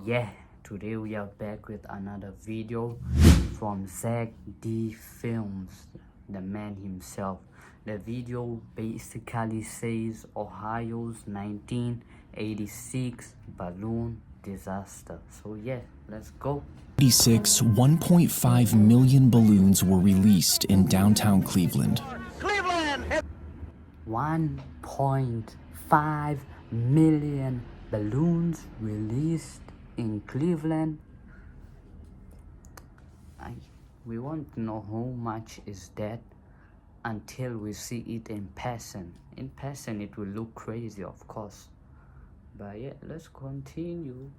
Yeah, today we are back with another video from Zach D Films, the man himself. The video basically says Ohio's 1986 balloon disaster. So yeah, let's go. 1.5 million balloons were released in downtown Cleveland. 1.5 million balloons released in Cleveland. We won't know how much is that until we see it in person. In person it will look crazy, of course, but yeah, let's continue.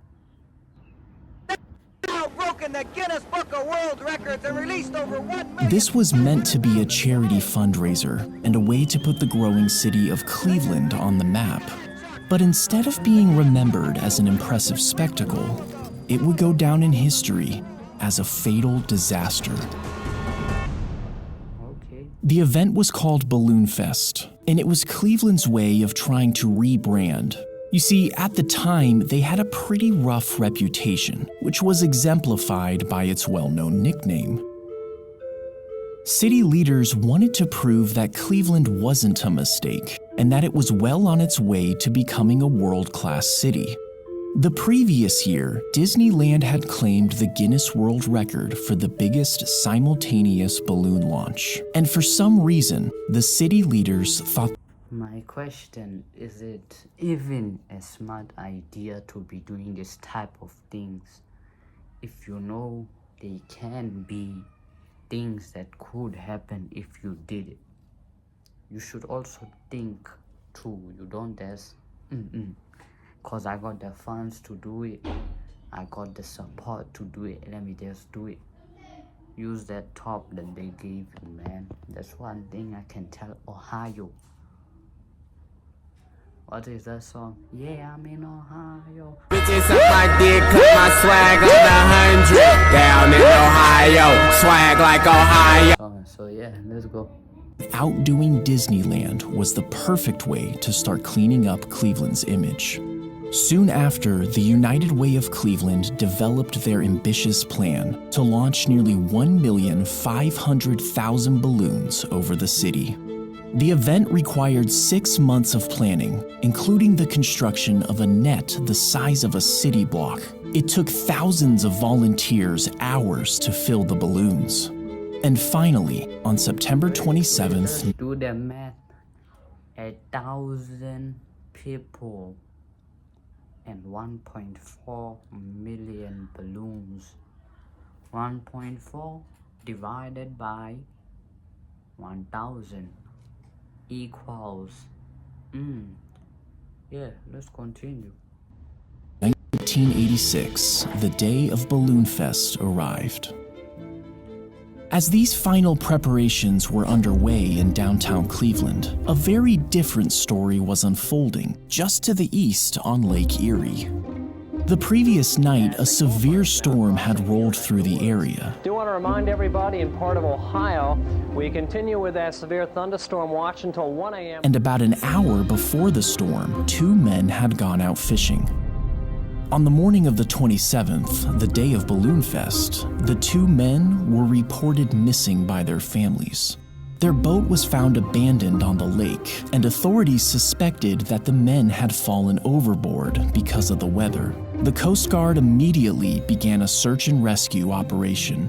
Broken the Guinness Book of World Records and released over 1 million. This was meant to be a charity fundraiser and a way to put the growing city of Cleveland on the map. But instead of being remembered as an impressive spectacle, it would go down in history as a fatal disaster. Okay. The event was called Balloon Fest, and it was Cleveland's way of trying to rebrand. You see, at the time, they had a pretty rough reputation, which was exemplified by its well-known nickname. City leaders wanted to prove that Cleveland wasn't a mistake, and that it was well on its way to becoming a world-class city. The previous year, Disneyland had claimed the Guinness World Record for the biggest simultaneous balloon launch. And for some reason, the city leaders thought. My question is, it even a smart idea to be doing this type of things if you know they can be things that could happen if you did it? You should also think too. You don't just cause I got the funds to do it, I got the support to do it, let me just do it. Use that top that they gave you, man. That's one thing I can tell Ohio. What is that song? Yeah, I'm in Ohio. Bitches up my dick, cut my swag on the 100. Down in Ohio, swag like Ohio. So yeah, let's go. Outdoing Disneyland was the perfect way to start cleaning up Cleveland's image. Soon after, the United Way of Cleveland developed their ambitious plan to launch nearly 1,500,000 balloons over the city. The event required 6 months of planning, including the construction of a net the size of a city block. It took thousands of volunteers hours to fill the balloons. And finally, on September 27th, do the math. 1,000 people and 1.4 million balloons. 1.4 divided by 1,000 equals yeah, let's continue. 1986, the day of Balloon Fest arrived. As these final preparations were underway in downtown Cleveland, a very different story was unfolding just to the east on Lake Erie. The previous night, a severe storm had rolled through the area. I do want to remind everybody in part of Ohio, we continue with that severe thunderstorm watch until 1 a.m. And about an hour before the storm, 2 men had gone out fishing. On the morning of the 27th, the day of Balloon Fest, the 2 men were reported missing by their families. Their boat was found abandoned on the lake, and authorities suspected that the men had fallen overboard because of the weather. The Coast Guard immediately began a search and rescue operation.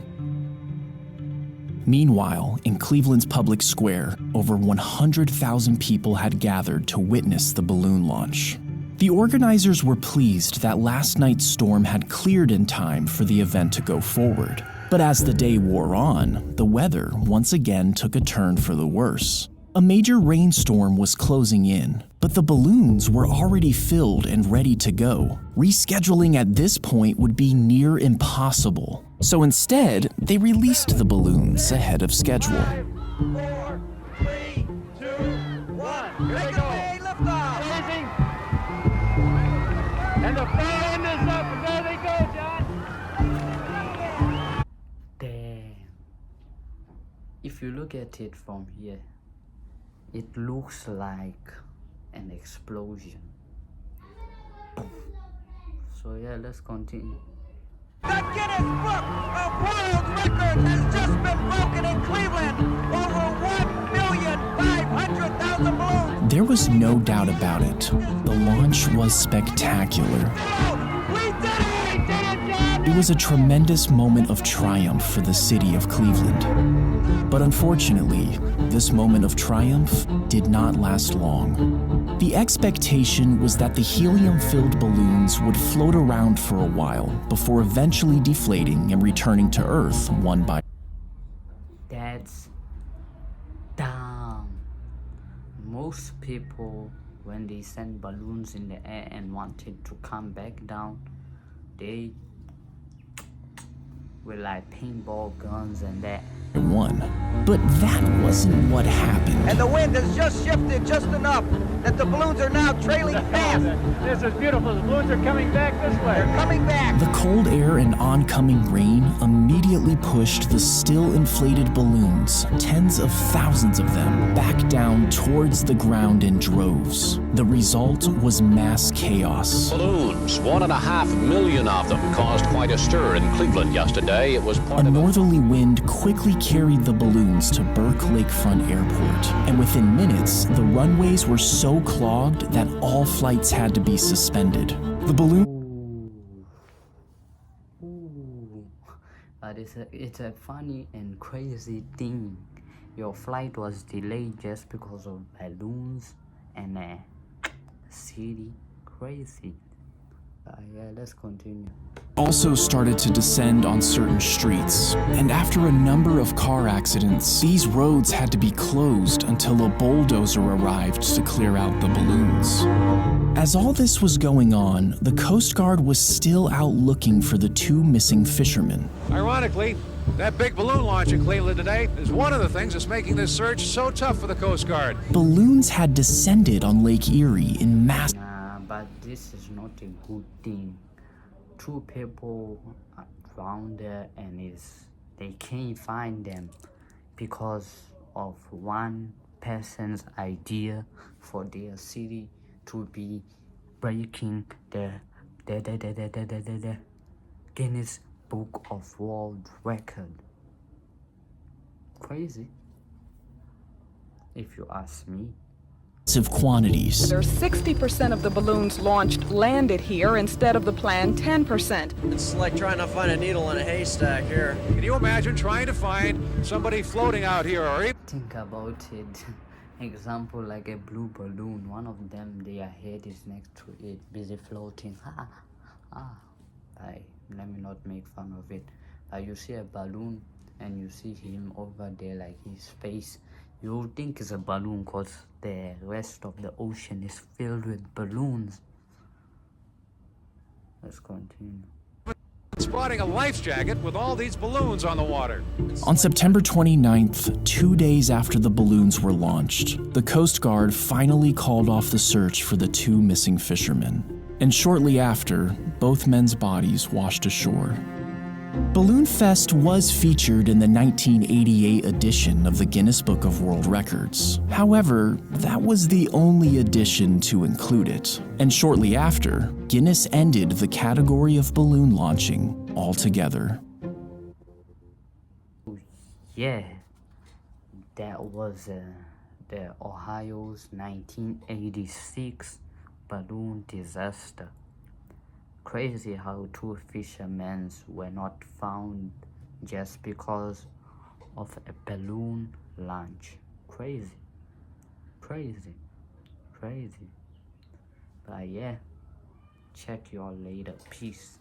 Meanwhile, in Cleveland's public square, over 100,000 people had gathered to witness the balloon launch. The organizers were pleased that last night's storm had cleared in time for the event to go forward. But as the day wore on, the weather once again took a turn for the worse. A major rainstorm was closing in, but the balloons were already filled and ready to go. Rescheduling at this point would be near impossible. So instead, they released the balloons ahead of schedule. 5, 4, 3, 2, 1. Here they go. Lift off. And the fan is up, and there they go, John. Damn. If you look at it from here, it looks like an explosion. So yeah, let's continue. The Guinness Book of World Records has just been broken in Cleveland. Over 1,500,000 balloons. There was no doubt about it. The launch was spectacular. We did it! We did it, John! It was a tremendous moment of triumph for the city of Cleveland. But unfortunately, this moment of triumph did not last long. The expectation was that the helium-filled balloons would float around for a while before eventually deflating and returning to Earth one by That's dumb. Most people, when they send balloons in the air and wanted to come back down, they with like paintball guns and that. one. But that wasn't what happened. And the wind has just shifted just enough that the balloons are now trailing fast. This is beautiful. The balloons are coming back this way. They're coming back. The cold air and oncoming rain immediately pushed the still inflated balloons, tens of thousands of them, back down towards the ground in droves. The result was mass chaos. Balloons, 1.5 million of them, caused quite a stir in Cleveland yesterday. It was A part of northerly wind quickly carried the balloons to Burke Lakefront Airport, and within minutes, the runways were so clogged that all flights had to be suspended. The balloon Ooh. But it's a funny and crazy thing. Your flight was delayed just because of balloons and city. Crazy. Yeah, let's continue. also started to descend on certain streets, and after a number of car accidents, these roads had to be closed until a bulldozer arrived to clear out the balloons. As all this was going on, the Coast Guard was still out looking for the two missing fishermen. Ironically, that big balloon launch in Cleveland today is one of the things that's making this search so tough for the Coast Guard. Balloons had descended on Lake Erie in mass. Nah, but this is not a good thing. Two people are drowned there and they can't find them because of one person's idea for their city to be breaking the Guinness Book of World Record. Crazy, if you ask me. Massive quantities. There's 60% of the balloons launched landed here instead of the planned 10%. It's like trying to find a needle in a haystack here. Can you imagine trying to find somebody floating out here, or even Think about it. Example, like a blue balloon. One of them, their head is next to it, busy floating. Let me not make fun of it. You see a balloon and you see him over there, like his face. You think it's a balloon because the rest of the ocean is filled with balloons. Let's continue. spotting a life jacket with all these balloons on the water. On September 29th, 2 days after the balloons were launched, the Coast Guard finally called off the search for the two missing fishermen. And shortly after, both men's bodies washed ashore. Balloon Fest was featured in the 1988 edition of the Guinness Book of World Records. However, that was the only edition to include it. And shortly after, Guinness ended the category of balloon launching altogether. Yeah, that was the Ohio's 1986 balloon disaster. Crazy how two fishermen were not found just because of a balloon launch. Crazy. But yeah, check y'all later. Peace.